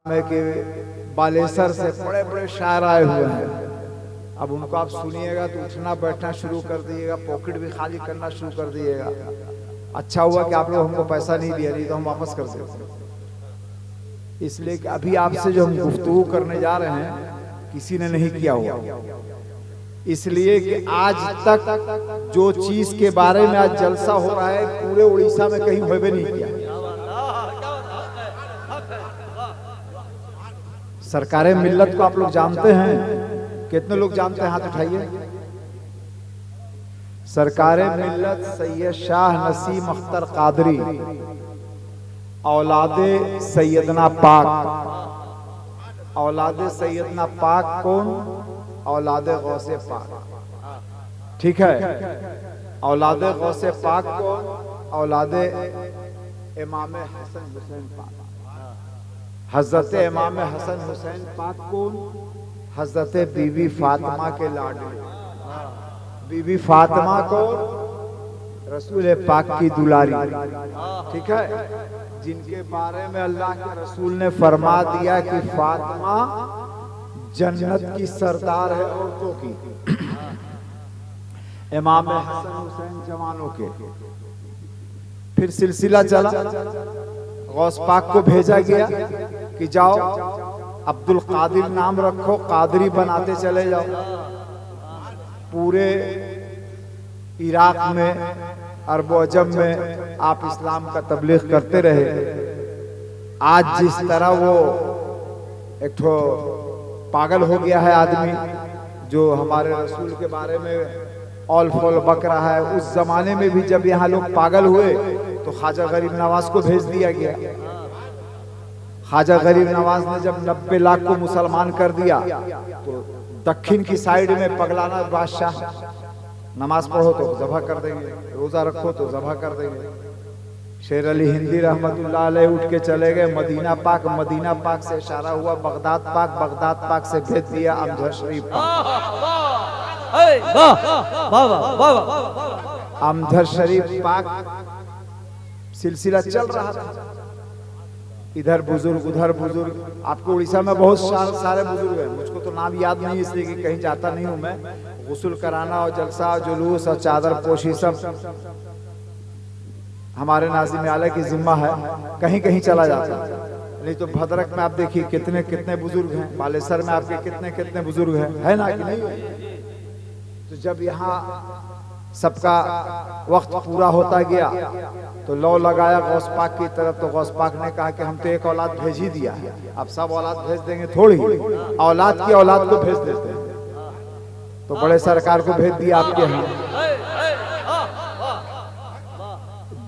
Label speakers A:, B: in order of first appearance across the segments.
A: में कि बालेसर से बड़े बड़े शायर आए हुए हैं। अब उनको आप सुनिएगा तो उठना बैठना शुरू कर दिएगा, पॉकेट भी खाली करना शुरू कर दिएगा। अच्छा हुआ कि आप लोग हमको पैसा नहीं दिया, नहीं तो हम वापस कर देते। इसलिए कि अभी आपसे जो हम गुफ्तगू करने जा रहे हैं किसी ने नहीं किया हुआ, इसलिए कि आज तक जो चीज के बारे में आज जलसा हो रहा है पूरे उड़ीसा में कहीं हुए भी नहीं किया। सरकारें मिल्लत को आप लोग जानते हैं? कितने लोग जानते हैं? हाथ उठाइए। सरकारें मिल्लत सैयद शाह नसीम अख्तर कादरी, औलादे सैयदना पाक। औलादे सैयदना पाक कौन? औलादे गौसे पाक, ठीक है। औलादे गौसे पाक कौन? औलादे इमाम हसन हुसैन पाक। हजरत इमाम हसन हुसैन पाक कौन? हजरत बीबी फातिमा के लाडले। बीबी फातिमा कौन? रसूल पाक की दुलारी, ठीक है। जिनके बारे में अल्लाह के रसूल ने फरमा दिया कि फातिमा जन्नत की सरदार है औरतों की। इमाम हसन हुसैन जवानों के। फिर सिलसिला चला, गौस पाक को भेजा गया कि जाओ अब्दुल कादिर नाम रखो, कादरी बनाते चले जाओ। पूरे इराक में, अरब अजम में आप इस्लाम का तबलीग करते रहे। आज जिस तरह वो एक ठो पागल हो गया है आदमी जो हमारे रसूल के बारे में ऑल फॉल बक रहा है, उस जमाने में भी जब यहाँ लोग पागल हुए तो ख्वाजा गरीब नवाज को भेज दिया गया। ख्वाजा गरीब नवाज ने जब 90 लाख को मुसलमान कर दिया तो दक्षिण की साइड में पगलाना बादशाह, नमाज पढ़ो तो ज़बह कर देंगे, रोजा रखो तो ज़बह कर देंगे। शेर अली हिंदी रहमतुल्लाह अलैह उठ के चले गए मदीना पाक। मदीना पाक से इशारा हुआ बगदाद पाक, बगदाद पाक से भेज दिया अमजद शरीफ पाक। अमजद शरीफ पाक सिलसिला चल रहा था, इधर बुजुर्ग उधर बुजुर्ग। आपको उड़ीसा में बहुत सारे बुजुर्ग हैं, मुझको तो नाम याद नहीं इसलिए कि कहीं जाता नहीं हूं मैं। गुस्ल कराना और जलसा जुलूस और चादर पोशी सब हमारे नाज़िम आला की जिम्मा है, कहीं कहीं चला जाता। नहीं तो भद्रक में आप देखिए कितने कितने बुजुर्ग हैं, बालेसर में आपके कितने कितने बुजुर्ग हैं, है ना कि नहीं? तो जब यहाँ सबका वक्त पूरा होता गया तो लौ लगाया गौस पाक की तरफ। तो गौस पाक ने कहा कि हम तो एक औलाद भेज ही दिया है, अब सब औलाद भेज देंगे थोड़ी, औलाद की औलाद को भेज देते हैं। तो बड़े सरकार को भेज दिया आपके यहाँ।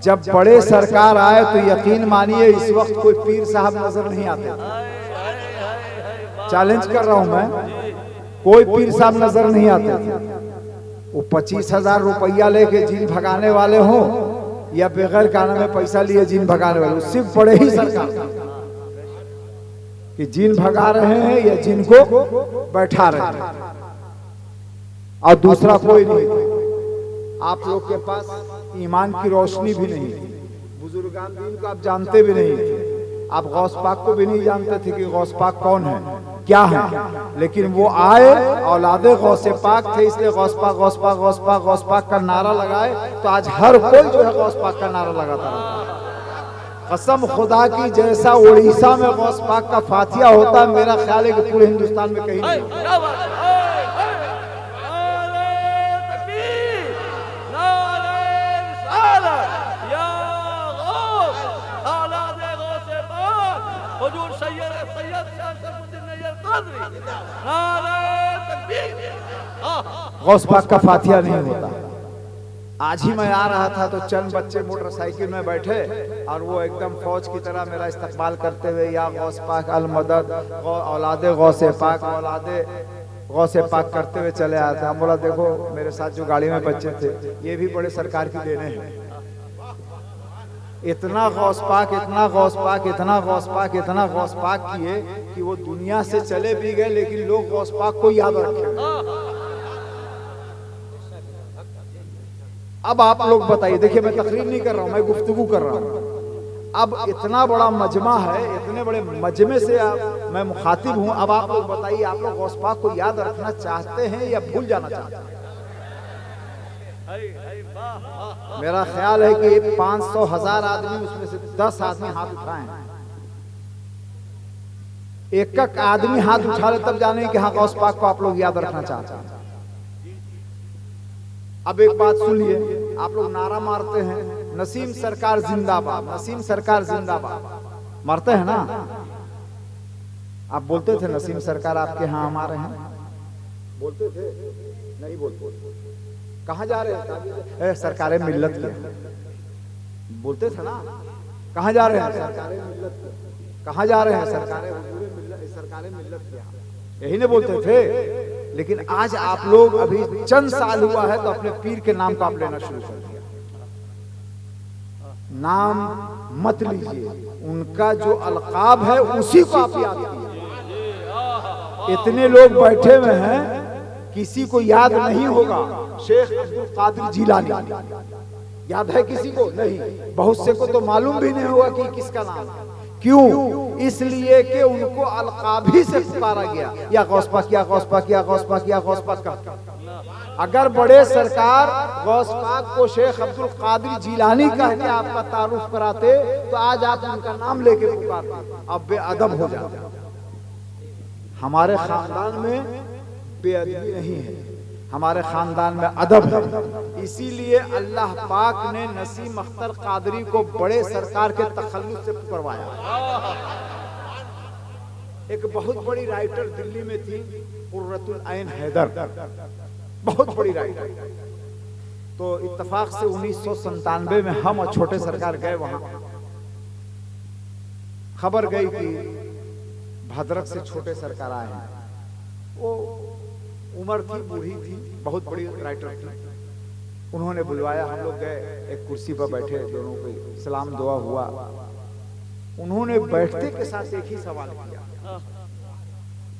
A: जब बड़े सरकार आए तो यकीन मानिए इस वक्त कोई पीर साहब नजर नहीं आते। चैलेंज कर रहा हूं मैं, कोई पीर साहब नजर नहीं आते। वो 25,000 रुपया लेके जिन भगाने वाले हो या बगैर काना में पैसा लिए जिन भगाने वाले, सिर्फ बड़े ही सरकार कि जिन भगा रहे हैं या जिनको बैठा रहे हैं, और दूसरा कोई नहीं। आप लोग के पास ईमान की रोशनी भी नहीं थी, बुजुर्गान दीन को आप जानते भी नहीं थे। आप गौस पाक को भी नहीं जानते थे कि गौस पाक कौन है, क्या है। लेकिन वो आए, औलादे गौसे पाक थे, इसलिए गौस पाक गौस पाक गौस पाक गौस पाक का नारा लगाए। तो आज हर कोई जो है गौस पाक का नारा लगाता है। कसम खुदा की, जैसा उड़ीसा में गौस पाक का फातिहा होता है, मेरा ख्याल है कि पूरे हिंदुस्तान में कहीं नहीं। गौस पाक का फातिहा नहीं होता। आज ही मैं आ रहा था तो चंद बच्चे मोटरसाइकिल में बैठे और वो एकदम फौज की तरह मेरा इस्तकबाल करते हुए या गौस पाक अल मदद, औलादे गौसे पाक, औलादे गौसे पाक करते हुए चले आते हैं। हम बोला देखो मेरे साथ जो गाड़ी में बच्चे थे ये भी बड़े सरकार की देने हैं। इतना गौस पाक, इतना गौस पाक, इतना गौस पाक, इतना गौस पाक किए कि वो दुनिया से चले भी गए, लेकिन लोग गौस पाक को याद रखे। अब आप लोग बताइए, देखिए मैं तकरीर नहीं कर रहा हूं, मैं गुफ्तगू कर रहा हूं। अब इतना बड़ा मजमा है, इतने बड़े मजमे से मैं मुखातिब हूं। अब आप लोग बताइए, आप लोग गौस पाक को याद रखना चाहते हैं या भूल जाना चाहते हैं? मेरा ख्याल है कि 500,000 आदमी, उसमें से 10 आदमी हाथ उठाए हैं। एक आदमी हाथ उठा ले तब जाने कि हाँ गौस पाक को आप लोग याद रखना चाहते हैं। अब एक बात सुनिए, आप लोग नारा मारते हैं नसीम सरकार जिंदाबाद, नसीम सरकार जिंदाबाद, मारते हैं ना? आप बोलते थे नसीम सरकार आपके यहाँ हमारे हैं, बोलते थे? नहीं बोलते। कहाँ जा रहे हैं? सरकारें मिल्लत के, बोलते थे ना? कहाँ जा रहे हैं? सरकारें मिल्लत के। कहाँ जा रहे हैं? सरकारें मिल्लत के, यही नहीं बोलते थे। लेकिन आज आप लोग अभी चंद साल हुआ है तो अपने पीर के नाम का आप लेना शुरू कर दिया। नाम मत लीजिए, उनका जो अलकाब है उसी को आप याद कीजिए। इतने लोग बैठे हुए हैं, किसी को याद नहीं होगा शेख अब्दुल कादिर जिलानी, याद है किसी को? नहीं। बहुत से को तो मालूम भी नहीं होगा कि किसका नाम है। क्यों? इसलिए कि उनको अलकाब ही से पुकारा गया, या गौस पाक, या गौस पाक, या गौस पाक, या गौस पाक का। अगर बड़े सरकार गौस पाक को शेख अब्दुल कादिर जिलानी कह के आपका तारुफ कराते तो आज आप उनका नाम लेके पुकारते, अब बेअदब हो जाते। हमारे खानदान में बेअदबी नहीं है, हमारे खानदान में अदब है। इसीलिए अल्लाह पाक ने नसीम अख्तर कादरी को बड़े सरकार के तखल्लुस से पुकारवाया। एक बहुत बड़ी राइटर दिल्ली में थी, कुर्रतुल ऐन हैदर, बहुत बड़ी राइटर। तो इत्तेफाक से 1997 में हम और छोटे सरकार गए वहां। खबर गई कि भद्रक से छोटे सरकार आए हैं। वो उम्र थी, बूढ़ी थी, बहुत बड़ी राइटर थी। उन्होंने बुलवाया, हम लोग गए, एक कुर्सी पर बैठे, दोनों को सलाम दुआ हुआ। उन्होंने बैठते के साथ एक ही सवाल किया,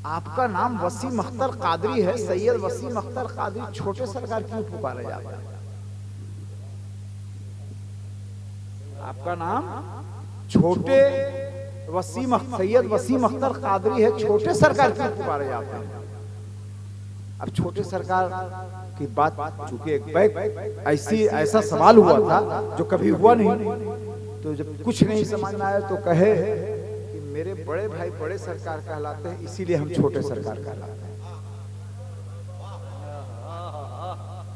A: आपका नाम वसीम अख्तर कादरी है, सैयद वसीम अख्तर कादरी, छोटे सरकार क्यों पुकारा जाता है? आपका नाम छोटे सैयद वसीम अख्तर कादरी है, छोटे सरकार क्यों पुकारे जाते हैं? अब छोटे सरकार की बात, चूंकि एक ऐसा सवाल हुआ था जो कभी हुआ नहीं, तो जब कुछ नहीं समझ में आया तो कहे कि मेरे बड़े भाई बड़े सरकार कहलाते हैं, इसीलिए हम छोटे सरकार कहलाते हैं।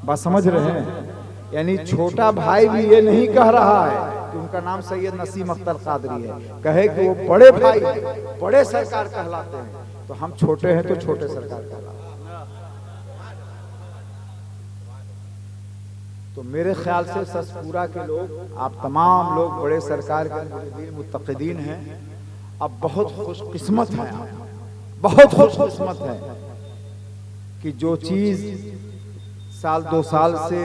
A: बात समझ रहे हैं? यानी छोटा भाई भी ये नहीं कह रहा है कि उनका नाम सैयद नसीम अख्तर कादरी है, कहे कि वो बड़े भाई बड़े सरकार कहलाते हैं, तो हम छोटे हैं तो छोटे सरकार कहलाते हैं। तो मेरे ख्याल से ससपुरा के लोग, आप तमाम लोग बड़े सरकार के मुत्तक़ीदीन हैं। अब बहुत खुशकिस्मत है, बहुत खुशकिस्मत है कि जो चीज साल 2 साल से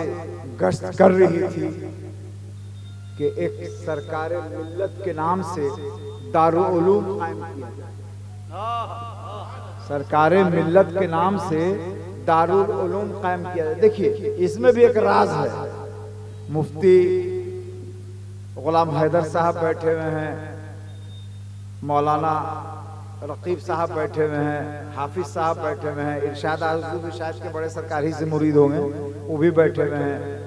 A: गश्त कर रही थी कि एक सरकार मिल्लत के नाम से दारुल उलूम कायम किया जाए, सरकार मिल्लत के नाम से दारुल उलूम कायम किया जाए। देखिए इसमें भी एक राज है। मुफ्ती गुलाम हैदर साहब बैठे हुए हैं, मौलाना रकीब साहब बैठे हुए हैं, हाफिज साहब बैठे हुए हैं, इरशाद शायद के बड़े सरकारी से मुरीद होंगे, वो भी बैठे हुए हैं।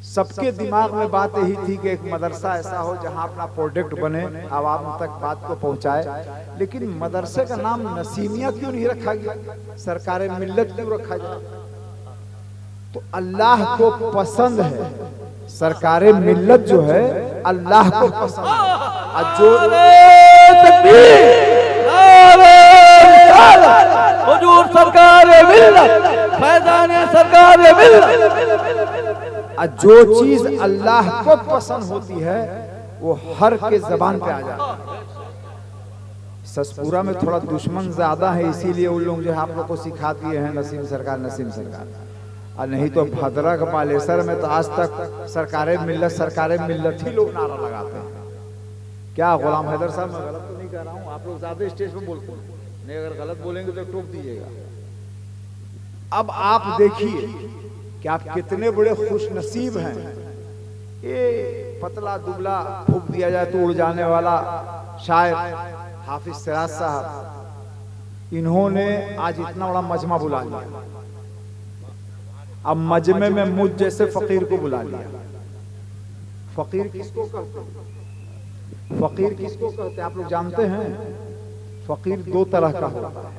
A: सबके दिमाग में बात यही थी कि एक मदरसा ऐसा हो जहां अपना प्रोडक्ट बने, आवाम तक बात को पहुंचाए। लेकिन मदरसे का नाम नसीमिया क्यों नहीं रखा गया, सरकार मिल्लत क्यों रखा गया? तो अल्लाह को पसंद है, सरकार मिल्लत जो है अल्लाह को पसंद है। जो हुजूर सरकार मिल्लत, फैज़ान सरकार मिल्लत, जो चीज अल्लाह को पसंद होती है वो हर के जबान पे आ जाता है। ससपुरा में थोड़ा दुश्मन ज्यादा है, इसीलिए उन लोग जो है आप लोग को सिखा दिए हैं नसीम सरकार नसीम सरकार, और नहीं तो भद्रक बालेसर में तो आज तक सरकारे मिल्लत ही लोग नारा लगाते हैं। क्या गुलाम हैदर साहब, मैं गलत तो नहीं कह रहा हूँ? आप लोग ज्यादा स्टेज पे बोलते हैं, नहीं अगर गलत बोलेंगे तो टोक दीजिएगा। अब आप देखिए कि आप कितने बड़े खुश नसीब हैं। ये पतला दुबला फूंक दिया जाए तो उड़ जाने वाला शायर हाफिज सिराज साहब, इन्होंने आज इतना बड़ा मजमा बुला लिया। अब मजमे में मुझ जैसे फकीर को बुला लिया। फकीर किसको कहते हैं? फकीर किसको कहते हैं आप लोग जानते हैं? फकीर दो तरह का होता है।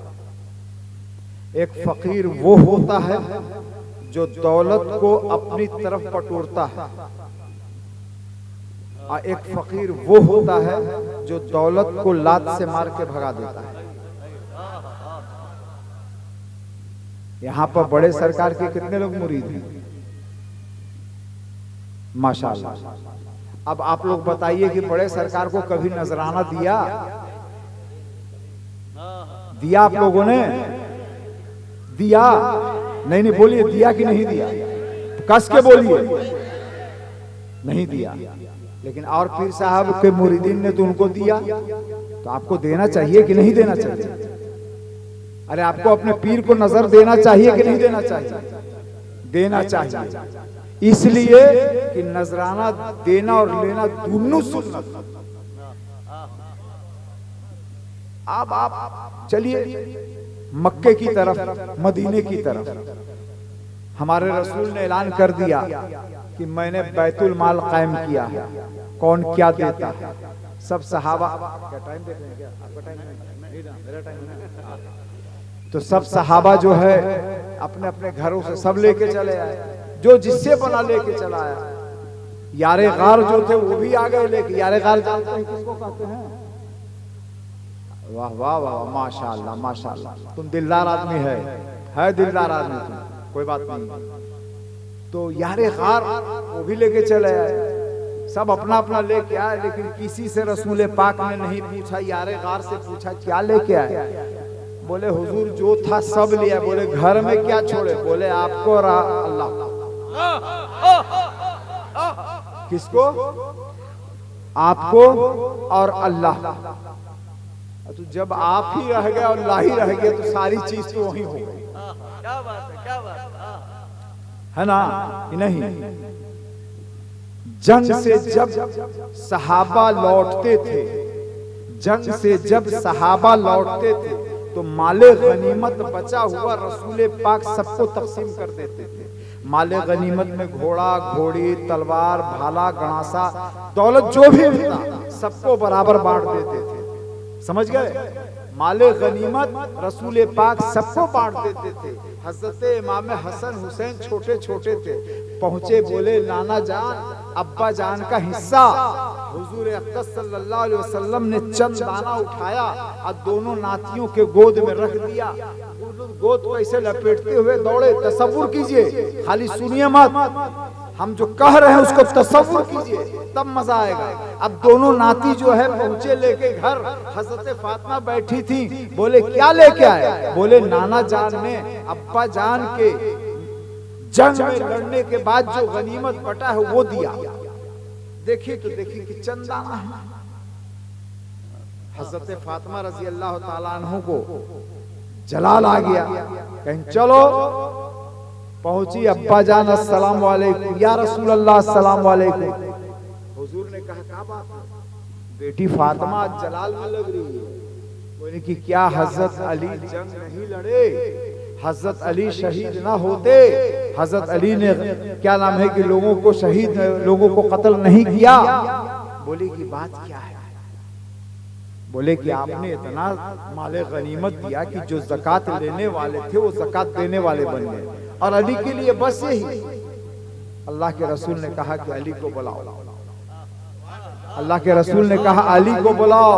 A: एक फकीर वो होता है जो दौलत को अपनी तरफ बटोरता है, और एक फकीर वो होता है जो दौलत को लात से मार के भगा देता है। यहां पर बड़े सरकार के कितने लोग मुरीद हैं? माशाअल्लाह। अब आप लोग बताइए कि बड़े सरकार को कभी नजराना दिया? दिया आप लोगों ने? दिया? नहीं बोलिए, दिया कि नहीं दिया? कस के बोलिए। नहीं दिया। लेकिन और पीर साहब के मुरीदीन ने तो उनको दिया, तो आपको देना चाहिए कि नहीं देना चाहिए? अरे आपको अपने पीर को नजर देना चाहिए कि नहीं देना चाहिए? देना चाहिए, इसलिए कि नजराना देना और लेना दोनों सुन्नत। अब आप चलिए मक्के की तरफ, मदीने की तरफ। हमारे रसूल ने ऐलान कर दिया कि मैंने बैतुल माल कायम किया है, कौन क्या देता है। सब सहाबा, क्या टाइम देख रहे हैं क्या? आपका टाइम नहीं ना, मेरा टाइम है। तो सब सहाबा जो है अपने अपने घरों से सब लेके चले आए, जो जिससे बना लेके चला आया। यारे गार जो थे वो भी आ गए लेके। यारे गार जानते हैं किसको कहते हैं? वाह वाह वाह, माशाअल्लाह माशाअल्लाह, तुम दिलदार आदमी है दिलदार आदमी तुम, कोई बात नहीं। तो यारे गार वो भी लेके चले आए, सब अपना अपना लेके आए। लेकिन किसी से रसूल पाक ने नहीं पूछा, यारे गार से पूछा क्या लेके आए? बोले हुजूर जो था सब लिया। बोले घर में क्या छोड़े? बोले आपको और अल्लाह। किसको? आपको और अल्लाह। तो जब आप ही रह गए और अल्लाह ही रह गए तो सारी चीज तो वही हो गई। क्या बात है, क्या बात है ना? नहीं, जंग से जब सहाबा लौटते थे, जंग से जब सहाबा लौटते थे तो माले गनीमत बचा हुआ रसूल पाक सबको तकसीम कर देते थे। माले गनीमत में घोड़ा, घोड़ी, तलवार, भाला, गणासा, दौलत जो भी था सबको बराबर बांट देते थे। समझ गए? माले गनीमत रसूल पाक सबको बांट देते थे। हजरत इमाम हसन हुसैन छोटे छोटे थे, पहुंचे, बोले नाना जान, अब्बा जान का हिस्सा। हुजूर अक़दस सल्लल्लाहु अलैहि वसल्लम ने चंद दाना उठाया और दोनों नातियों के गोद में रख दिया। गोद को ऐसे लपेटते हुए दौड़े। तसव्वुर कीजिए, खाली सुनिए मत, हम जो कह रहे हैं उसको तसव्वुर कीजिए, तब मजा आएगा। अब दोनों नाती जो है पहुंचे लेके घर। हजरत फातिमा बैठी थी, बोले क्या लेके आए? बोले नाना जान ने अब्बा जान के जंग में लड़ने के बाद जो गनीमत बटा है वो दिया। देखिए तो देखिए कि चंदाना है। हजरत फातिमा रजी अल्लाह ताला अन्हु को जलाल आ गया, कहीं चलो। पहुंची, अब्बा जान अस्सलाम वालेकुम, या रसूल अल्लाह अस्सलाम वालेकुम। हुजूर ने कहा क्या बात है? बेटी फातिमा जलाल में लग रही है। बोले कि क्या हजरत अली जंग नहीं लड़े? हजरत अली शहीद ना होते? हजरत अली ने क्या नाम है कि लोगों को शहीद, लोगों को कत्ल नहीं किया? बोले कि बात क्या है? बोले कि आपने इतना माले गनीमत दिया कि जो ज़कात लेने वाले थे वो ज़कात देने वाले बन गए, और अली के लिए बस यही। अल्लाह के रसूल ने कहा कि अली को बुलाओ। अल्लाह के रसूल ने कहा अली को बुलाओ,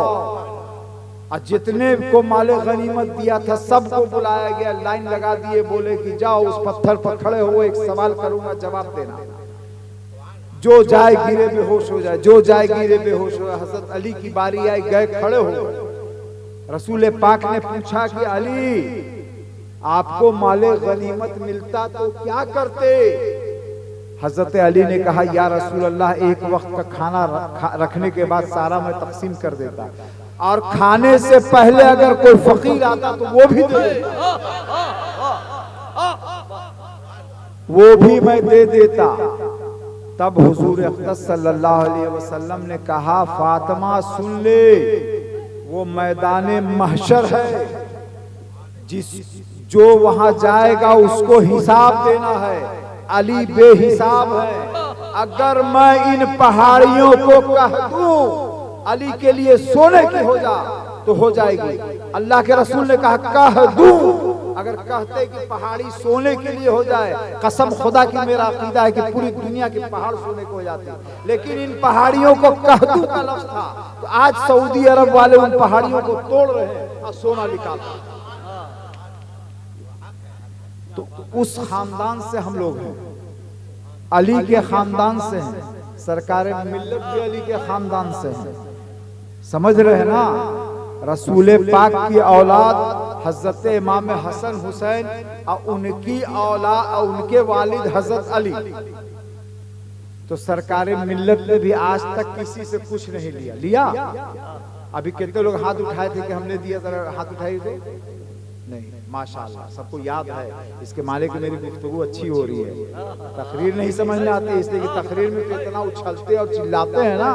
A: और जितने को माले गनीमत दिया था सबको बुलाया गया, लाइन लगा दिए। बोले कि जाओ उस पत्थर पर खड़े हो, एक सवाल करूंगा, जवाब देना। जो जाए गिरे बेहोश हो जाए, जो जाए गिरे बेहोश हो जाए। हजरत अली की बारी आई, गए खड़े हो। रसूल पाक ने पूछा कि अली आपको माले गनीमत मिलता तो क्या करते? हजरत अली ने कहा या रसूल अल्लाह, एक वक्त का खाना रखने के बाद सारा मैं तकसीम कर देता, और खाने से पहले अगर कोई फकीर आता तो वो भी दे देता, वो भी मैं दे देता। तब हुजूर अक़दस सल्लल्लाहु अलैहि वसल्लम ने कहा, फातिमा सुन ले, वो मैदाने महशर है, जो वहां जाएगा उसको हिसाब देना है। अली बेहिसाब है। अगर मैं इन पहाड़ियों को कह दूं अली के लिए सोने की हो जा तो हो जाएगी। अल्लाह के रसूल ने कहा कह दूं। अगर कहते कि पहाड़ी सोने के लिए हो जाए, कसम खुदा की मेरा अकीदा है कि पूरी दुनिया के पहाड़ सोने को हो जाते, लेकिन इन पहाड़ियों को कह दूं का लफ्ज था। तो आज सऊदी अरब वाले उन पहाड़ियों को तोड़ रहे हैं और सोना निकालते हैं। तो उस खानदान से हम लोग हैं, अली के खानदान से हैं, सरकार मिल्लत भी अली के खानदान से हैं। समझ रहे हैं ना? रसूल पाक की औलाद हजरत इमाम हसन हुसैन और उनकी औलाद और उनके वालिद हजरत अली। तो सरकार मिल्लत ने भी आज तक किसी से कुछ नहीं लिया। अभी कितने लोग हाथ उठाए थे कि हमने दिया, जरा हाथ उठाइए तो नहीं। माशाअल्लाह, सबको याद है। इसके मालिक मेरी गुफ्तगू अच्छी हो रही है। तकरीर नहीं समझ में आती, इसलिए कि तकरीर में तो इतना उछलते और चिल्लाते हैं ना,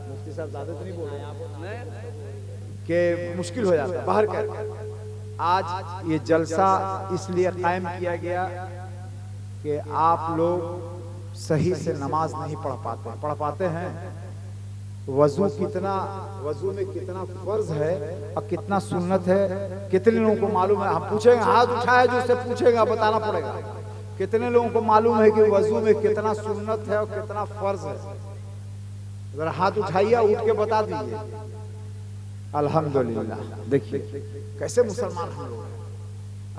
A: मुफ्ती साहब ज्यादा तो नहीं बोल रहे कि मुश्किल हो जाता है बाहर कर। आज ये जलसा इसलिए कायम किया गया कि आप लोग सही से नमाज नहीं पढ़ पाते हैं। वजू में कितना फर्ज है और कितना सुन्नत है, कितने लोगों को मालूम है? हम पूछेंगे, हाथ उठाए जो उससे पूछेगा, बताना पड़ेगा। कितने लोगों को मालूम है कि वजू में कितना सुन्नत है और कितना फर्ज है? जरा हाथ उठाइए, उठ के बता दीजिए। अल्हम्दुलिल्लाह। देखिए कैसे मुसलमान हम लोग हैं।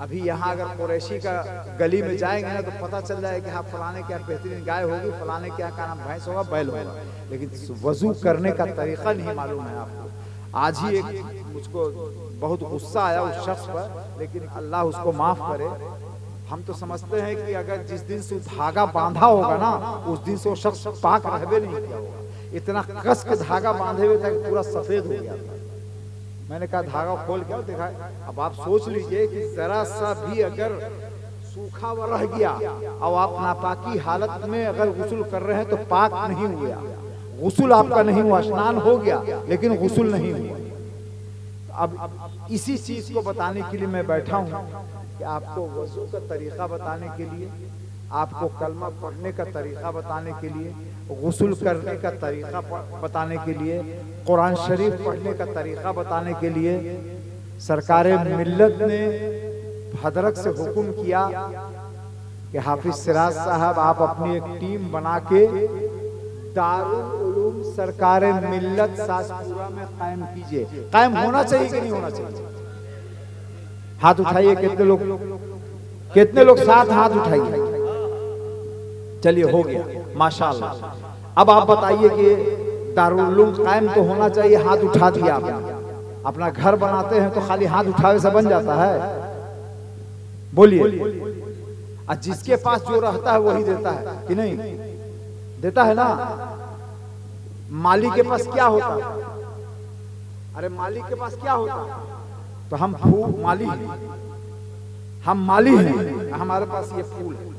A: अभी यहाँ अगर कुरैशी का गली में जाएंगे ना तो पता चल जाए कि हाँ फलाने क्या बेहतरीन गाय होगी, फलाने क्या नाम भैंस होगा, बैल होगा, लेकिन वजू करने का तरीका नहीं मालूम है आपको। आज ही एक मुझको बहुत गुस्सा आया उस शख्स पर, लेकिन अल्लाह उसको माफ करे। हम तो समझते हैं कि अगर जिस दिन से धागा बांधा होगा ना उस दिन से वो शख्स पाक रहबे नहीं किया होगा। इतना कस के धागा बांधे हुए था कि पूरा सफेद हो गया था। मैंने कहा धागा खोल के देखा। अब आप सोच लीजिए कि जरा सा भी अगर सूखा हुआ रह गया और आप नापाकी हालत में अगर गुस्ल कर रहे हैं तो पाक नहीं हुआ। गुस्ल आपका नहीं हुआ, स्नान हो गया लेकिन गुस्ल नहीं हुआ। अब इसी चीज को बताने के लिए मैं बैठा हूं कि आपको वजू का तरीका बताने के लिए, आपको कलमा पढ़ने का तरीका बताने के लिए, गुस्ल करने का तरीका बताने के लिए, कुरान शरीफ पढ़ने का तरीका बताने के लिए सरकार मिल्लत ने हजरत से हुक्म किया कि हाफिज सिराज साहब आप अपनी एक टीम बना के दारुल उलूम सरकार मिल्लत सासपुरा में कायम कीजिए। कायम होना चाहिए कि नहीं होना चाहिए? हाथ उठाइए। कितने लोग साथ हाथ उठाइए। चलिए हो गया, माशाअल्लाह। अब आप बताइए कि दारुल उलूम कायम तो होना चाहिए। हाथ उठा दिया आपने। अपना घर बनाते हैं तो खाली हाथ उठावे से बन जाता है? बोलिए। और जिसके पास जो रहता है वही देता है कि नहीं? देता है ना। मालिक के पास क्या होता है? अरे मालिक के पास क्या होता है? तो हम माली हैं, हम माली हैं, हमारे पास ये फूल है।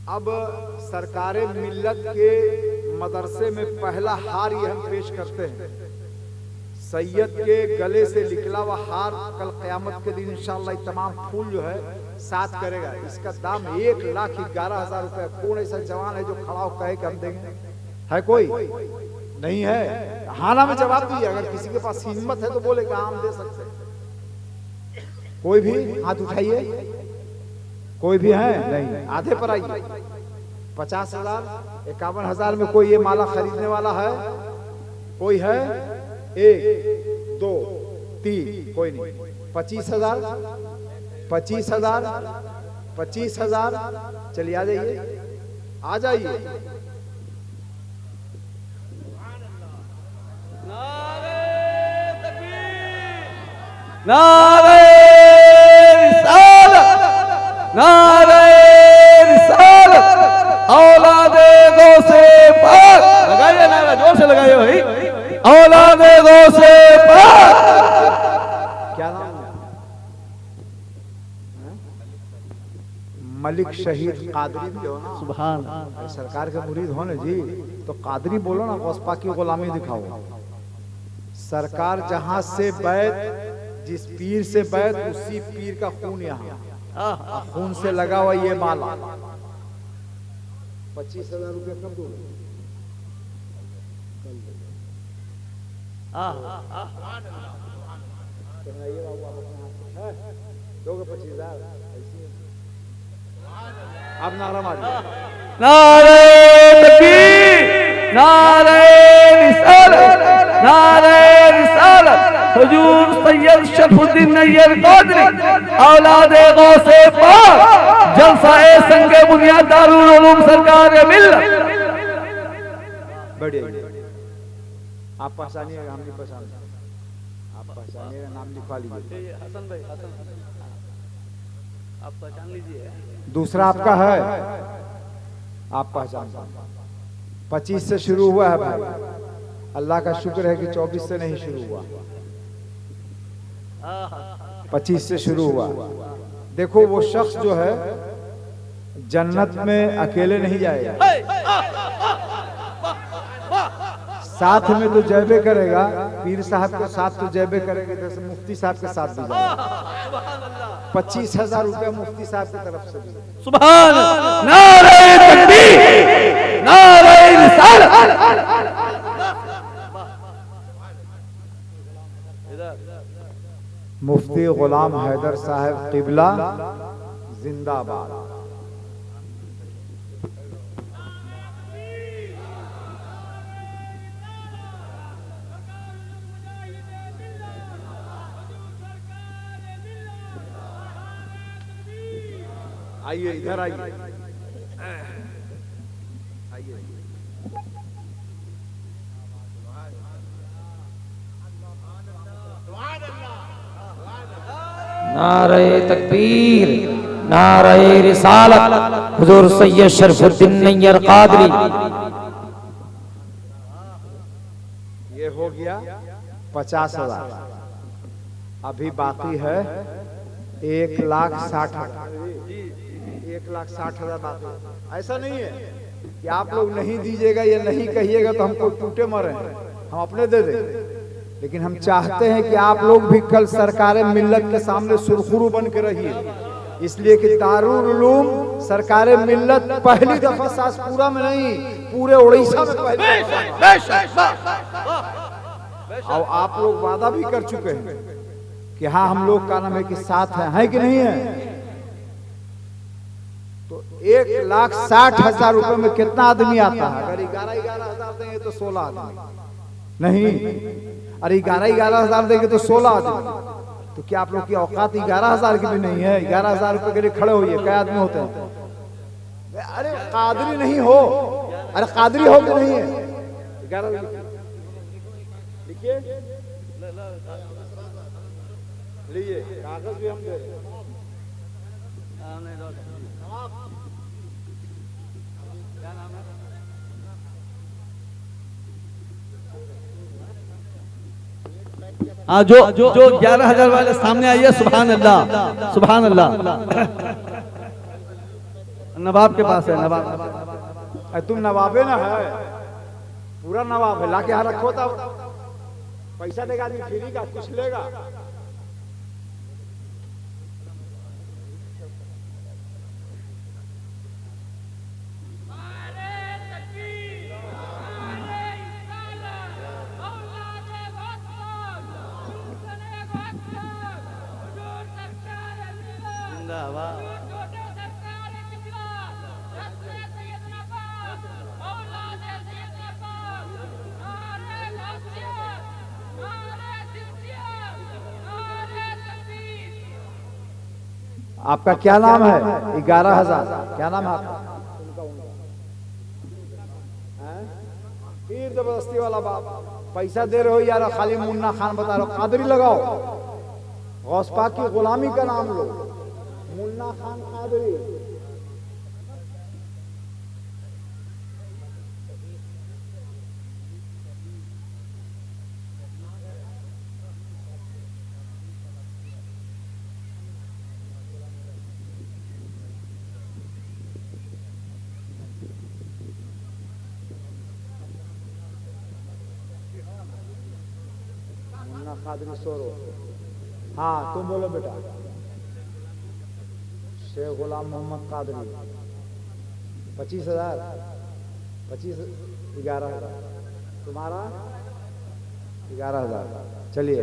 A: अब सरकार मिल्लत के मदरसे में पहला हार ये हम पेश करते हैं। सैयद के गले से निकला हुआ हार कल क़यामत के दिन इंशाअल्लाह तमाम फूल जो है साथ करेगा। इसका दाम 1,11,000 रुपए। कौन ऐसा जवान है जो खड़ा हो कहे कि हम देंगे? है कोई? नहीं है। हाना में जवाब दीजिए। अगर किसी के पास हिम्मत है तो बोले कि हम दे सकते हैं। कोई भी हाथ उठाइए। कोई भी है? नहीं। आधे पर आइए। 50,000, 51,000 में कोई ये माला खरीदने वाला है? कोई है? 1, 2, 3, कोई नहीं। 25,000, 25,000, 25,000। चलिए आ जाइए, आ जाइए।
B: नारे रिसालत, नारे रिसालत, औलादे गौसे पाक। लगाइए नारा, जोर से लगाइए भाई। औलादे गौसे पाक।
A: क्या नाम है? मलिक शहीद कादरी भी हो ना,
B: सुभान
A: सरकार के मुरीद हो ना जी, तो कादरी बोलो ना, गौस पाक की गुलामी दिखाओ। सरकार जहां से बैत, जिस पीर से बैत, उसी पीर का खून यहाँ, खून से लगा हुआ ये माला 25,000 रुपया कब दोगे? दोगे 25,000? अब नारा मारिए,
B: नारे तकबीर, नारे रिसालत, नारे रिसालत, हुजूर सैयद शरफुद्दीन नैयर कादरी औलादे गौसे पाक, जलसाए संगे बुनियाद दारुल उलूम सरकार मिल्लत।
A: बढ़िया, आप पहचानिएगा, हम नहीं पहचानते, आप पहचानिएगा, नाम लिखवा लीजिए।
B: हसन भाई, आप पहचान लीजिए।
A: दूसरा आपका है, आप पहचान, 25 से शुरू हुआ है भाई, अल्लाह का शुक्र है कि 24 से नहीं शुरू हुआ, 25 से शुरू हुआ। देखो वो शख्स जो है जन्नत में अकेले नहीं जाएगा, साथ में तो जयबे करेगा, पीर साहब के साथ तो जयबे करेगा, जैसे मुफ्ती साहब के साथ भी जाएगा। 25,000 रुपया मुफ्ती साहब की तरफ से भी।
B: सुभान, नारे तकबीर, नारे रिसालत।
A: मुफ्ती गुलाम हैदर साहब किबला जिंदाबाद। आइए इधर आइए, आइए।
C: नारे तकबीर, नारे रिसालत, हुजूर सैयद शरफुद्दीन नैयर कादरी।
A: ये हो गया 50,000, अभी बाकी है 1,60,000, 1,60,000 बाकी। ऐसा नहीं है कि आप लोग नहीं दीजिएगा या नहीं कहिएगा तो हमको टूटे मरे, हम अपने दे दें, लेकिन हम चाहते हैं कि आप लोग भी कल सरकार मिल्लत के सामने सुरखुरू बन के रहिए, इसलिए कि दारुल उलूम सरकार मिल्लत पहली दफा सासपुरा में नहीं, पूरे उड़ीसा में पहली दफा। और आप लोग वादा भी कर चुके हैं कि हाँ हम लोग का नाम है कि साथ है कि नहीं है? तो 1,60,000 रुपए में कितना आदमी आता है? अगर 11,000 देंगे तो 16 आदमी नहीं, अरे 11,000 देंगे तो 16 आदमी। तो क्या आप लोग की औकात 11,000 की भी नहीं है? 11,000 रुपए के लिए खड़े होइए, क्या आदमी होते हैं? अरे कादरी नहीं हो, अरे कादरी हो कि नहीं है? 11 लिखिए, लीजिए कागज भी हम दे रहे हैं।
B: हाँ, जो 11,000 वाले सामने आइए। सुभान अल्लाह, सुभान अल्लाह। नवाब के पास है, नवाब।
A: तुम नवाबे ना है, पूरा नवाब है, लाके यहाँ रखो तब पैसा देगा आदमी, फ्री का कुछ लेगा। आपका क्या नाम है? 11,000। क्या नाम है आपका? फिर जबरदस्ती वाला बात, पैसा दे रहे हो यार, खाली मुन्ना खान बता रहे हो, कादरी लगाओ, गौस पाक की गुलामी का नाम लो, मुन्ना खान कादरी। कादरी सोरो। हाँ तुम बोलो बेटा। शेख गुलाम मोहम्मद कादरी 25,000 11,000 तुम्हारा 11,000। चलिए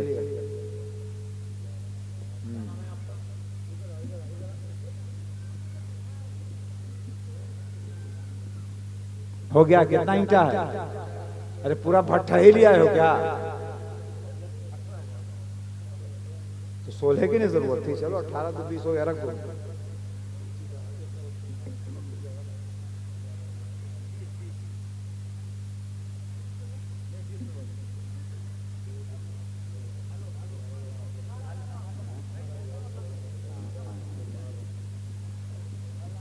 A: हो गया। कितना ईंटा है? अरे पूरा भट्ठा ही लिया हो क्या? तो 16 की नहीं जरूरत थी। चलो 18 तो 20 हो गया, रख दो।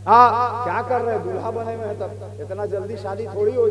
A: हाँ क्या कर रहे हैं? दूल्हा बने हुए हैं, तब इतना जल्दी शादी थोड़ी हो जाए।